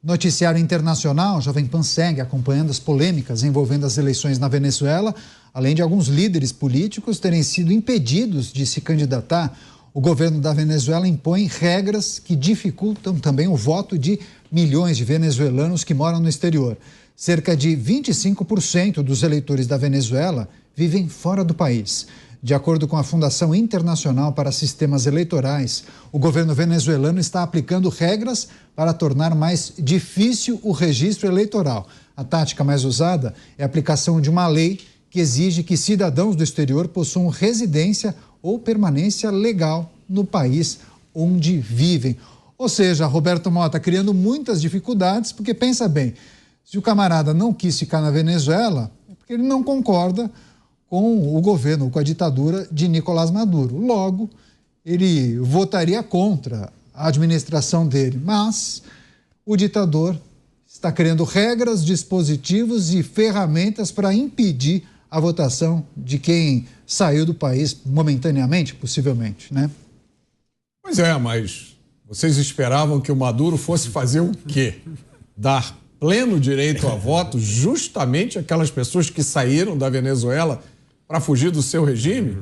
Noticiário internacional, Jovem Pan segue acompanhando as polêmicas envolvendo as eleições na Venezuela, além de alguns líderes políticos terem sido impedidos de se candidatar. O governo da Venezuela impõe regras que dificultam também o voto de milhões de venezuelanos que moram no exterior. Cerca de 25% dos eleitores da Venezuela vivem fora do país. De acordo com a Fundação Internacional para Sistemas Eleitorais, o governo venezuelano está aplicando regras para tornar mais difícil o registro eleitoral. A tática mais usada é a aplicação de uma lei que exige que cidadãos do exterior possuam residência ou permanência legal no país onde vivem. Ou seja, Roberto Mota, criando muitas dificuldades, porque pensa bem, se o camarada não quis ficar na Venezuela, é porque ele não concorda com o governo, com a ditadura de Nicolás Maduro. Logo, ele votaria contra a administração dele, mas o ditador está criando regras, dispositivos e ferramentas para impedir a votação de quem saiu do país momentaneamente, possivelmente, né? Pois é, mas vocês esperavam que o Maduro fosse fazer o quê? Dar pleno direito a voto justamente aquelas pessoas que saíram da Venezuela para fugir do seu regime?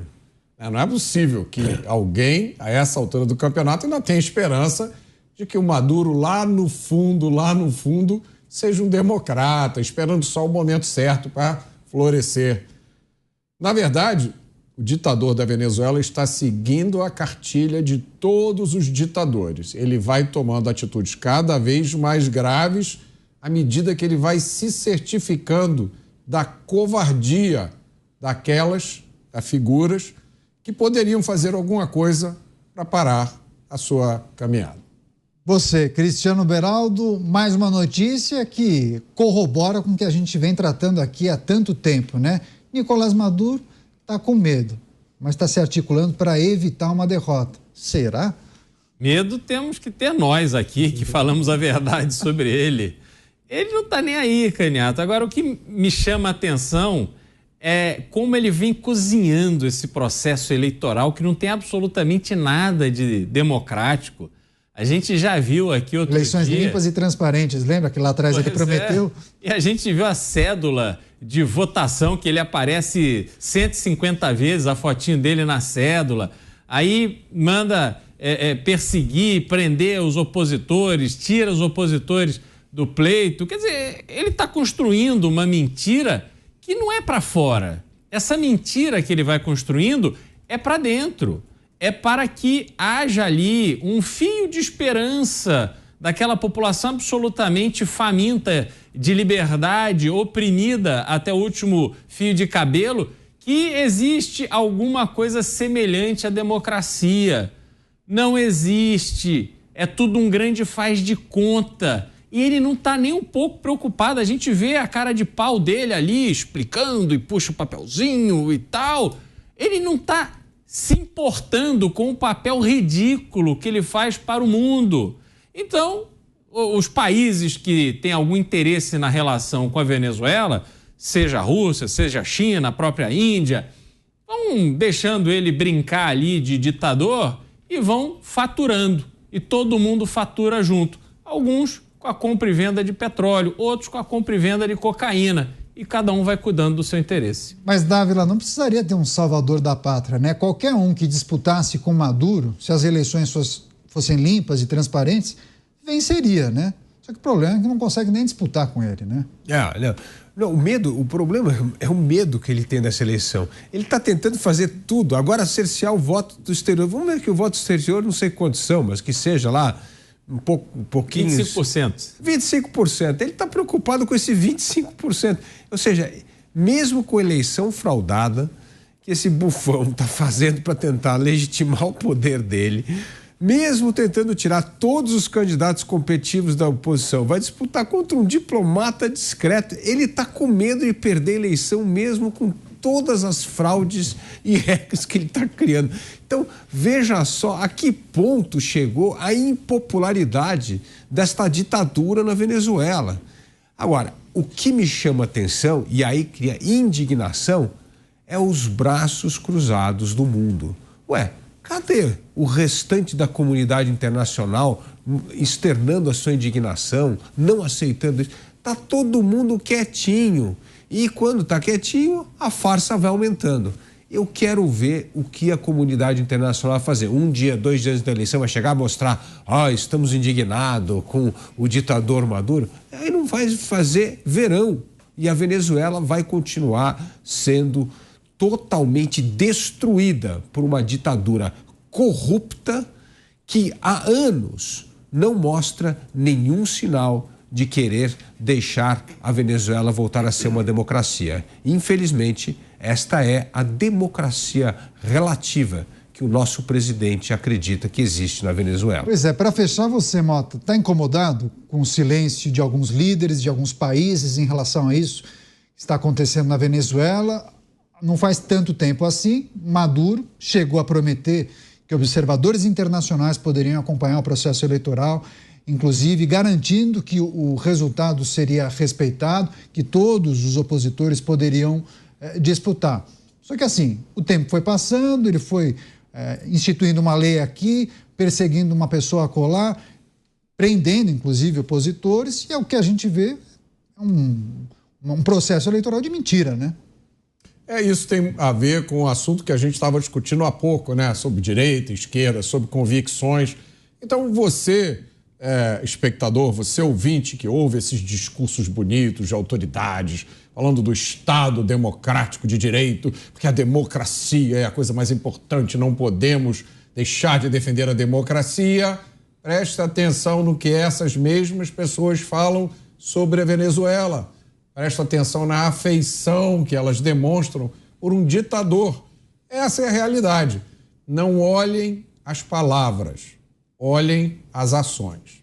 Não é possível que alguém, a essa altura do campeonato, ainda tenha esperança de que o Maduro lá no fundo, seja um democrata, esperando só o momento certo para florescer. Na verdade, o ditador da Venezuela está seguindo a cartilha de todos os ditadores. Ele vai tomando atitudes cada vez mais graves à medida que ele vai se certificando da covardia daquelas figuras que poderiam fazer alguma coisa para parar a sua caminhada. Você, Cristiano Beraldo, mais uma notícia que corrobora com o que a gente vem tratando aqui há tanto tempo, né? Nicolás Maduro está com medo, mas está se articulando para evitar uma derrota. Será? Medo temos que ter nós aqui, que falamos a verdade sobre ele. Ele não está nem aí, Canhato. Agora, o que me chama a atenção é como ele vem cozinhando esse processo eleitoral que não tem absolutamente nada de democrático. A gente já viu aqui outro Eleições dia... limpas e transparentes, lembra que lá atrás ele prometeu? E a gente viu a cédula de votação, que ele aparece 150 vezes, a fotinho dele na cédula. Aí manda perseguir, prender os opositores, tira os opositores do pleito. Quer dizer, ele está construindo uma mentira que não é para fora. Essa mentira que ele vai construindo é para dentro. É para que haja ali um fio de esperança daquela população absolutamente faminta de liberdade, oprimida até o último fio de cabelo, que existe alguma coisa semelhante à democracia. Não existe. É tudo um grande faz de conta. E ele não está nem um pouco preocupado. A gente vê a cara de pau dele ali, explicando e puxa o papelzinho e tal. Ele não está se importando com o papel ridículo que ele faz para o mundo. Então, os países que têm algum interesse na relação com a Venezuela, seja a Rússia, seja a China, a própria Índia, vão deixando ele brincar ali de ditador e vão faturando. E todo mundo fatura junto. Alguns com a compra e venda de petróleo, outros com a compra e venda de cocaína. E cada um vai cuidando do seu interesse. Mas, Dávila, não precisaria ter um salvador da pátria, né? Qualquer um que disputasse com Maduro, se as eleições fossem limpas e transparentes, venceria, né? Só que o problema é que não consegue nem disputar com ele, né? Não, o problema é o medo que ele tem dessa eleição. Ele está tentando fazer tudo, agora cercear o voto do exterior. Vamos ver que o voto do exterior, não sei quantos são, mas que seja lá um pouquinho... 25%. 25%. Ele está preocupado com esse 25%. Ou seja, mesmo com a eleição fraudada, que esse bufão está fazendo para tentar legitimar o poder dele, mesmo tentando tirar todos os candidatos competitivos da oposição, vai disputar contra um diplomata discreto. Ele está com medo de perder a eleição mesmo com todas as fraudes e regras que ele está criando. Então, veja só a que ponto chegou a impopularidade desta ditadura na Venezuela. Agora, o que me chama atenção, e aí cria indignação, é os braços cruzados do mundo. Cadê o restante da comunidade internacional externando a sua indignação, não aceitando isso? Está todo mundo quietinho. E quando está quietinho, a farsa vai aumentando. Eu quero ver o que a comunidade internacional vai fazer. 1 dia, 2 dias da eleição, vai chegar a mostrar: estamos indignados com o ditador Maduro. Aí não vai fazer verão. E a Venezuela vai continuar sendo totalmente destruída por uma ditadura corrupta que há anos não mostra nenhum sinal de querer deixar a Venezuela voltar a ser uma democracia. Infelizmente, esta é a democracia relativa que o nosso presidente acredita que existe na Venezuela. Pois é, para fechar, você, Mota, está incomodado com o silêncio de alguns líderes, de alguns países em relação a isso que está acontecendo na Venezuela? Não faz tanto tempo assim, Maduro chegou a prometer que observadores internacionais poderiam acompanhar o processo eleitoral, inclusive garantindo que o resultado seria respeitado, que todos os opositores poderiam disputar. Só que assim, o tempo foi passando, ele foi instituindo uma lei aqui, perseguindo uma pessoa acolá, prendendo inclusive opositores, e é o que a gente vê, um processo eleitoral de mentira, né? Isso tem a ver com o assunto que a gente estava discutindo há pouco, né? Sobre direita, esquerda, sobre convicções. Então você, espectador, você ouvinte que ouve esses discursos bonitos de autoridades, falando do Estado democrático de direito, porque a democracia é a coisa mais importante, não podemos deixar de defender a democracia. Presta atenção no que essas mesmas pessoas falam sobre a Venezuela. Presta atenção na afeição que elas demonstram por um ditador. Essa é a realidade. Não olhem as palavras, olhem as ações.